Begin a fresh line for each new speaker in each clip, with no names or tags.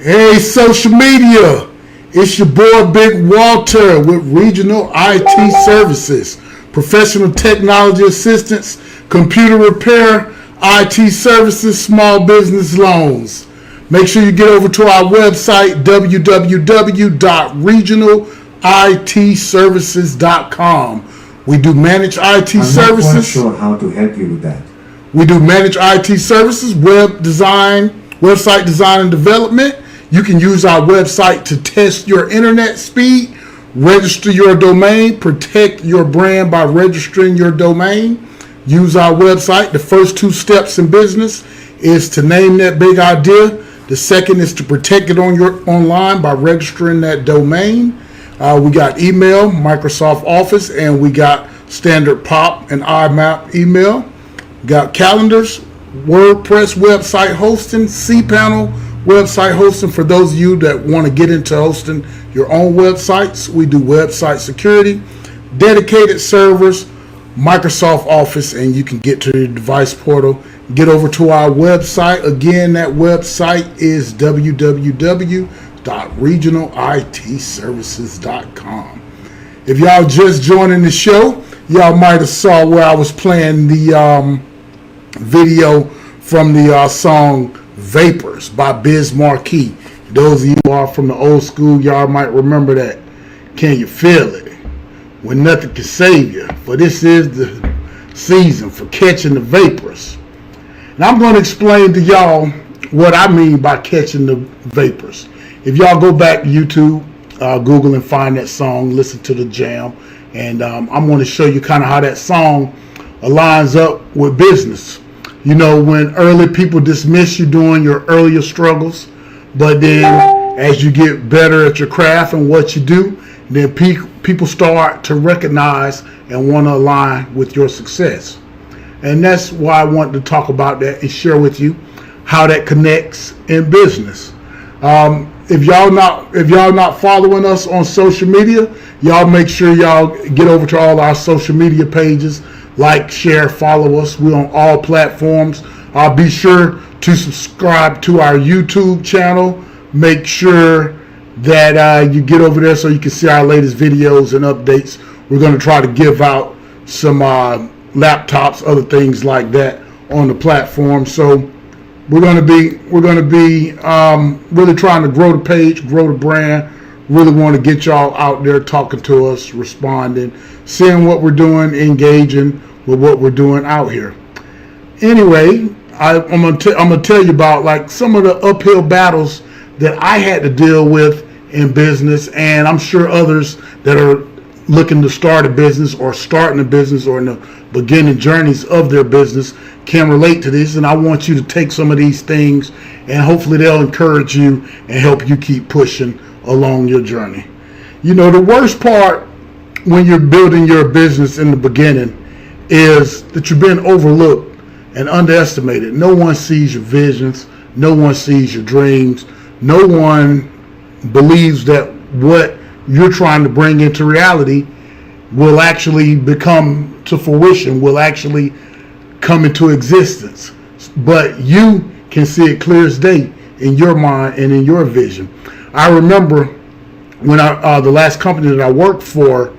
Hey, social media. It's your boy Big Walter with Regional IT Services, professional technology assistance, computer repair, IT services, small business loans. Make sure you get over to our website, www.regionalitservices.com. We do managed IT services.
I'm not quite sure how to help you with that.
We do managed IT services, web design, website design and development. You can use our website to test your internet speed, register your domain, protect your brand by registering your domain. Use our website. The first two steps in business is to name that big idea. The second is to protect it online by registering that domain. We got email, Microsoft Office, and we got standard POP and IMAP email. Got calendars, WordPress website hosting, cPanel website hosting for those of you that want to get into hosting your own websites. We do website security, dedicated servers, Microsoft Office, and you can get to the device portal. Get over to our website. Again, that website is www.regionalitservices.com. If y'all just joining the show, y'all might have saw where I was playing the video from the song Vapors by Biz Markie. Those of you who are from the old school, y'all might remember that. Can you feel it? When nothing can save you. For this is the season for catching the vapors. And I'm going to explain to y'all what I mean by catching the vapors. If y'all go back to YouTube, Google and find that song, listen to the jam. And I'm going to show you kind of how that song aligns up with business. You know, when early people dismiss you during your earlier struggles, but then as you get better at your craft and what you do, then people start to recognize and want to align with your success. And that's why I wanted to talk about that and share with you how that connects in business. If y'all not following us on social media, y'all make sure y'all get over to all our social media pages. Like, share, follow us. We're on all platforms. Be sure to subscribe to our YouTube channel. Make sure that you get over there so you can see our latest videos and updates. We're going to try to give out some laptops, other things like that on the platform. So we're going to be really trying to grow the page, grow the brand. Really want to get y'all out there talking to us, responding, seeing what we're doing, engaging with what we're doing out here. Anyway, I'm gonna tell you about like some of the uphill battles that I had to deal with in business, and I'm sure others that are looking to start a business or starting a business or in the beginning journeys of their business can relate to this. And I want you to take some of these things and hopefully they'll encourage you and help you keep pushing along your journey. You know, the worst part when you're building your business in the beginning is that you're being overlooked and underestimated. No one sees your visions. No one sees your dreams. No one believes that what you're trying to bring into reality will actually become to fruition, will actually come into existence. But you can see it clear as day in your mind and in your vision. I remember when the last company that I worked for,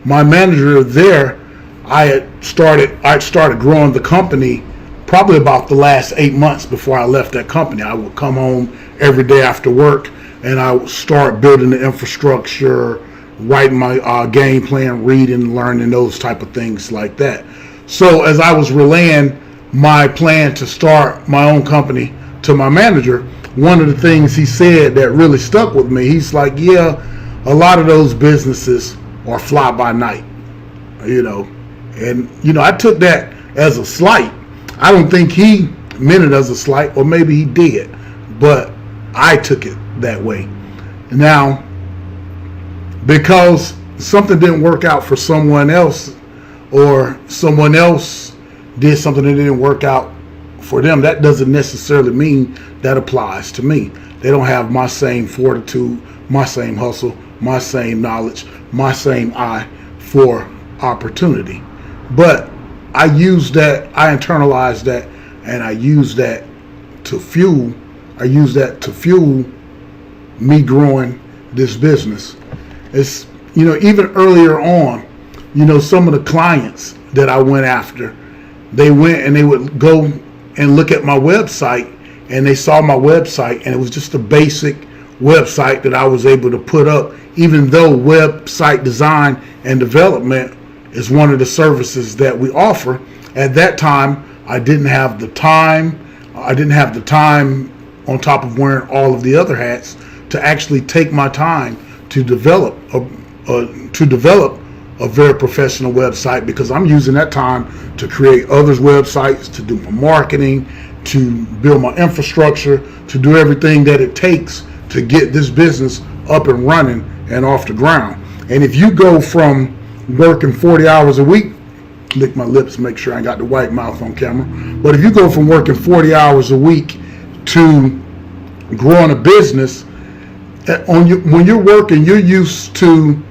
my manager there, I started growing the company probably about the last 8 months before I left that company. I would come home every day after work and I would start building the infrastructure, writing my game plan, reading, learning, those type of things like that. So as I was relaying my plan to start my own company to my manager, one of the things he said that really stuck with me, he's like, yeah, a lot of those businesses are fly by night, you know. And, you know, I took that as a slight. I don't think he meant it as a slight, or maybe he did, but I took it that way. Now, because something didn't work out for someone else, or someone else did something that didn't work out for them, that doesn't necessarily mean that applies to me. They don't have my same fortitude, my same hustle, my same knowledge, my same eye for opportunity. But I use that, I internalize that, and I use that to fuel me growing this business. It's, even earlier on, some of the clients that I went after, they went and they would go and look at my website, and they saw my website, and it was just a basic website that I was able to put up, even though website design and development is one of the services that we offer. At that time, I didn't have the time. On top of wearing all of the other hats, to actually take my time to develop a very professional website, because I'm using that time to create others' websites, to do my marketing, to build my infrastructure, to do everything that it takes to get this business up and running and off the ground. And if you go from working 40 hours a week, lick my lips, make sure I got the white mouth on camera, but if you go from working 40 hours a week to growing a business, when you're working, you're used to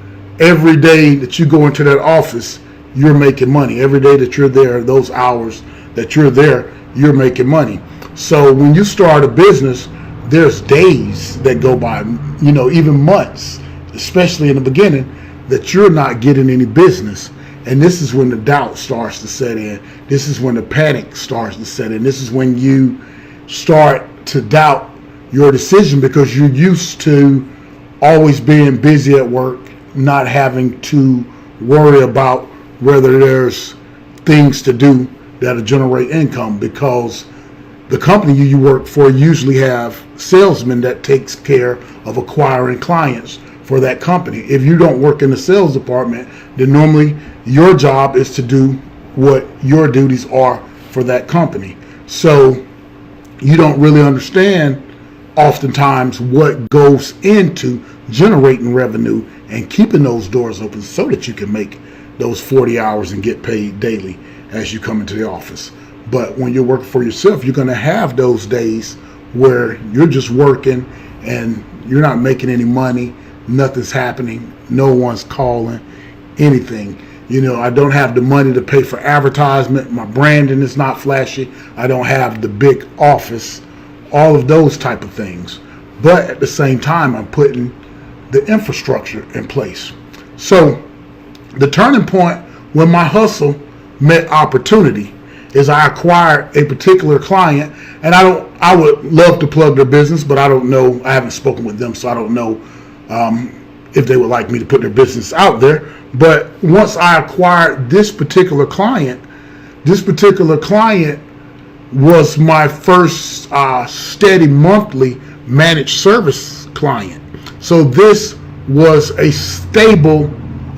every day that you go into that office, you're making money. Every day that you're there, those hours that you're there, you're making money. So when you start a business, there's days that go by, even months, especially in the beginning, that you're not getting any business. And this is when the doubt starts to set in. This is when the panic starts to set in. This is when you start to doubt your decision, because you're used to always being busy at work, not having to worry about whether there's things to do that'll generate income, because the company you work for usually have salesmen that takes care of acquiring clients for that company. If you don't work in the sales department, then normally your job is to do what your duties are for that company. So you don't really understand oftentimes what goes into generating revenue and keeping those doors open so that you can make those 40 hours and get paid daily as you come into the office. But when you're working for yourself, you're going to have those days where you're just working and you're not making any money, nothing's happening, no one's calling, anything. I don't have the money to pay for advertisement, my branding is not flashy, I don't have the big office, all of those type of things. But at the same time, I'm putting the infrastructure in place. So the turning point when my hustle met opportunity is I acquired a particular client, and I would love to plug their business, but I don't know, I haven't spoken with them, so I don't know if they would like me to put their business out there. But once I acquired this particular client was my first steady monthly managed service client. So this was a stable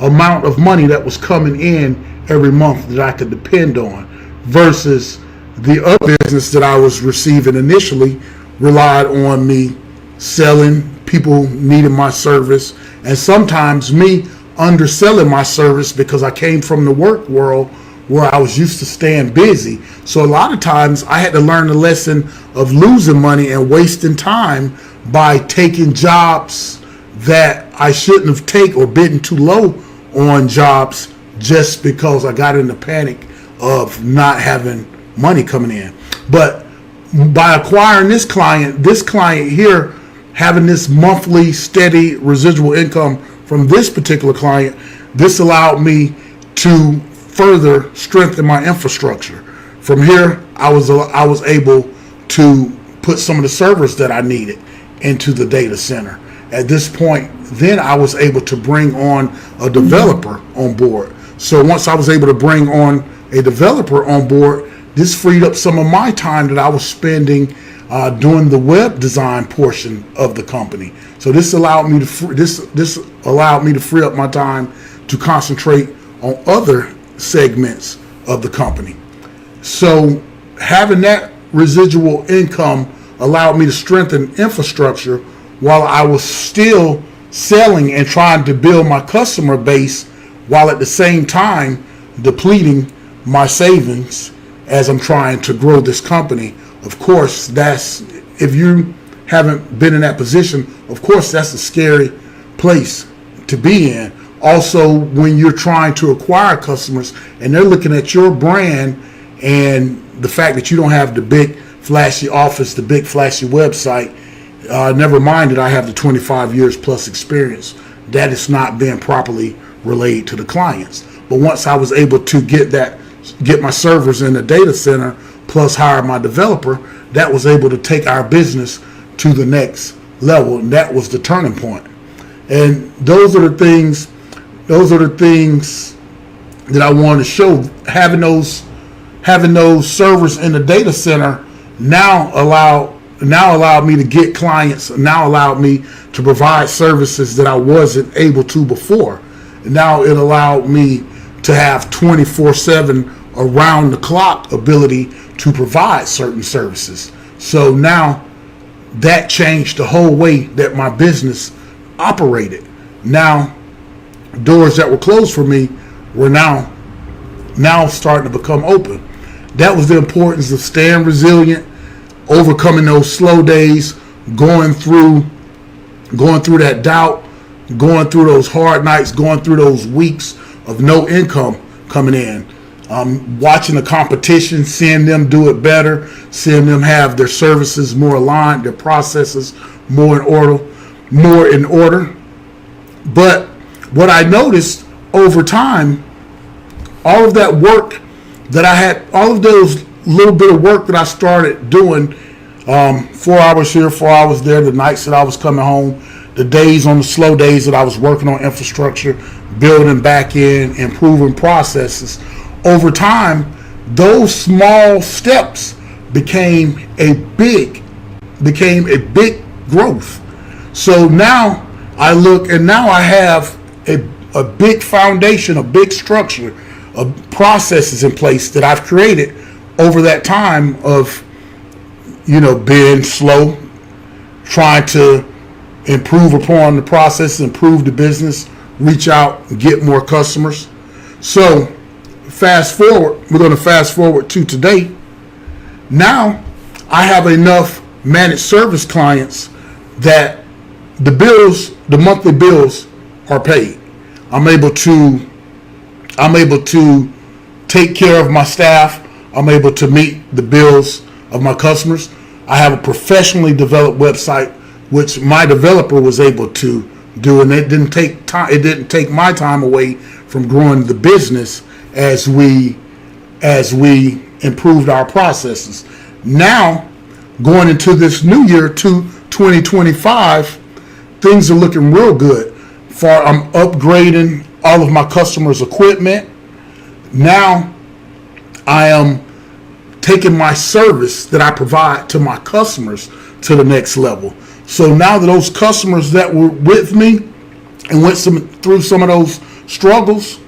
amount of money that was coming in every month that I could depend on, versus the other business that I was receiving initially relied on me selling, people needing my service, and sometimes me underselling my service because I came from the work world where I was used to staying busy. So a lot of times I had to learn the lesson of losing money and wasting time by taking jobs that I shouldn't have taken, or bidding too low on jobs just because I got in the panic of not having money coming in. But by acquiring this client here, having this monthly steady residual income from this particular client, this allowed me to further strengthen my infrastructure. From here, I was able to put some of the servers that I needed into the data center. At this point, then I was able to bring on a developer on board. So once I was able to bring on a developer on board, this freed up some of my time that I was spending doing the web design portion of the company. So this allowed me to free up my time to concentrate on other segments of the company. So having that residual income allowed me to strengthen infrastructure while I was still selling and trying to build my customer base, while at the same time depleting my savings as I'm trying to grow this company. Of course, if you haven't been in that position, of course, that's a scary place to be in. Also, when you're trying to acquire customers and they're looking at your brand and the fact that you don't have the big flashy office, the big flashy website, Never mind that I have the 25 years plus experience. That is not being properly relayed to the clients. But once I was able to get my servers in the data center, plus hire my developer, that was able to take our business to the next level. And that was the turning point. And those are the things that I want to show. Having those servers in the data center now allowed me to get clients, now allowed me to provide services that I wasn't able to before. Now it allowed me to have 24/7 around the clock ability to provide certain services. So now that changed the whole way that my business operated. Now doors that were closed for me were now starting to become open. That was the importance of staying resilient, overcoming those slow days, going through that doubt, going through those hard nights, going through those weeks of no income coming in. Watching the competition, seeing them do it better, seeing them have their services more aligned, their processes more in order. But what I noticed over time, all of that work that I had, all of those little bit of work that I started doing, 4 hours here, 4 hours there, the nights that I was coming home, the days on the slow days that I was working on infrastructure, building back in, improving processes. Over time, those small steps became a big growth. So now I look, and now I have a big foundation, a big structure of processes in place that I've created over that time of, being slow, trying to improve upon the process, improve the business, reach out and get more customers. So we're going to fast forward to today. Now I have enough managed service clients that the monthly bills are paid. I'm able to take care of my staff. I'm able to meet the bills of my customers. I have a professionally developed website, which my developer was able to do, and it didn't take time. It didn't take my time away from growing the business as we improved our processes. Now, going into this new year, 2025, things are looking real good. I'm upgrading all of my customers' equipment. Now, I am taking my service that I provide to my customers to the next level. So now that those customers that were with me and went through some of those struggles,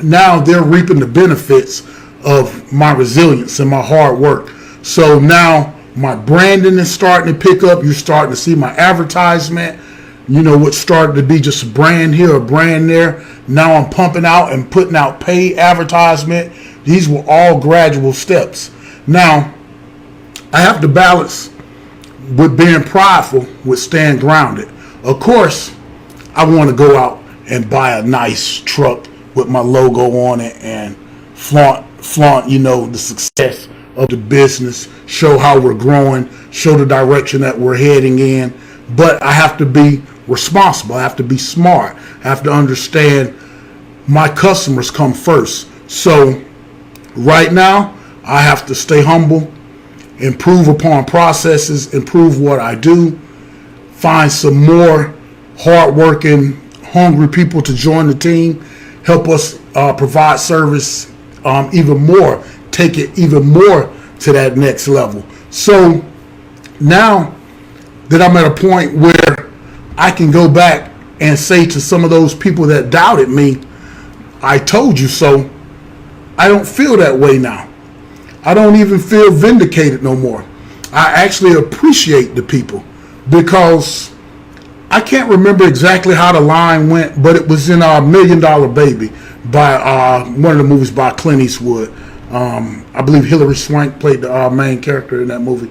now they're reaping the benefits of my resilience and my hard work. So now my branding is starting to pick up. You're starting to see my advertisement. What started to be just a brand here, a brand there. Now I'm pumping out and putting out paid advertisement. These were all gradual steps. Now, I have to balance with being prideful with staying grounded. Of course, I want to go out and buy a nice truck with my logo on it and flaunt, the success of the business, show how we're growing, show the direction that we're heading in. But I have to be responsible. I have to be smart. I have to understand my customers come first. So right now, I have to stay humble, improve upon processes, improve what I do, find some more hardworking, hungry people to join the team, help us provide service even more, take it even more to that next level. So now that I'm at a point where I can go back and say to some of those people that doubted me, I told you so, I don't feel that way now. I don't even feel vindicated no more. I actually appreciate the people, because I can't remember exactly how the line went, but it was in $1 Million Baby by one of the movies by Clint Eastwood. I believe Hilary Swank played the main character in that movie.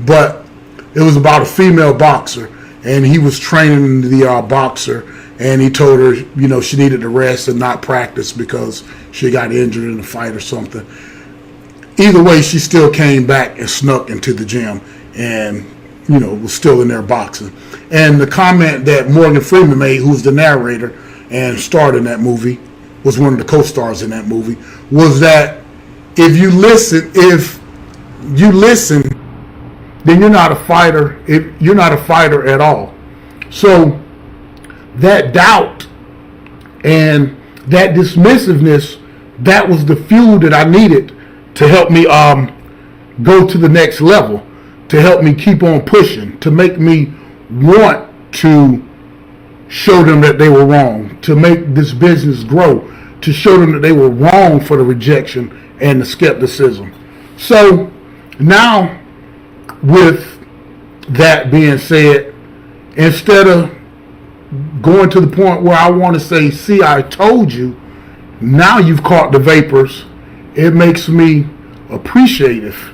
But it was about a female boxer, and he was training the boxer, and he told her, she needed to rest and not practice because she got injured in a fight or something. Either way, she still came back and snuck into the gym and was still in there boxing. And the comment that Morgan Freeman made, who's the narrator and starred in that movie, was one of the co-stars in that movie, was that if you listen, then you're not a fighter. You're not a fighter at all. So that doubt and that dismissiveness, that was the fuel that I needed to help me go to the next level, to help me keep on pushing, to make me want to show them that they were wrong, to make this business grow, to show them that they were wrong for the rejection and the skepticism. So now, with that being said, instead of going to the point where I want to say, see, I told you, now you've caught the vapors, it makes me appreciative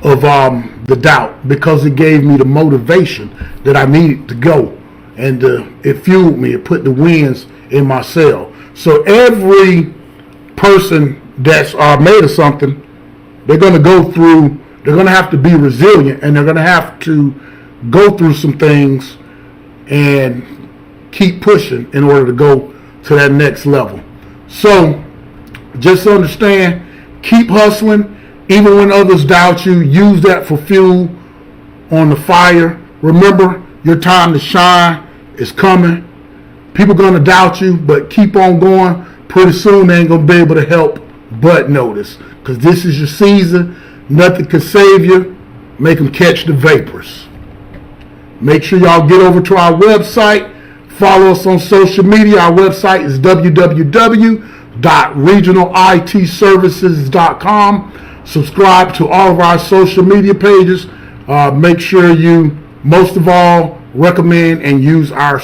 of the doubt, because it gave me the motivation that I needed to go, and it fueled me, it put the winds in my sail. So every person that's made of something, they're going to have to be resilient, and they're going to have to go through some things and keep pushing in order to go to that next level. So just understand, keep hustling, even when others doubt you. Use that for fuel on the fire. Remember, your time to shine is coming. People are going to doubt you, but keep on going. Pretty soon they ain't going to be able to help but notice, because this is your season. Nothing can save you. Make them catch the vapors. Make sure y'all get over to our website. Follow us on social media. Our website is www.regionalitservices.com. Subscribe to all of our social media pages. Make sure you, most of all, recommend and use our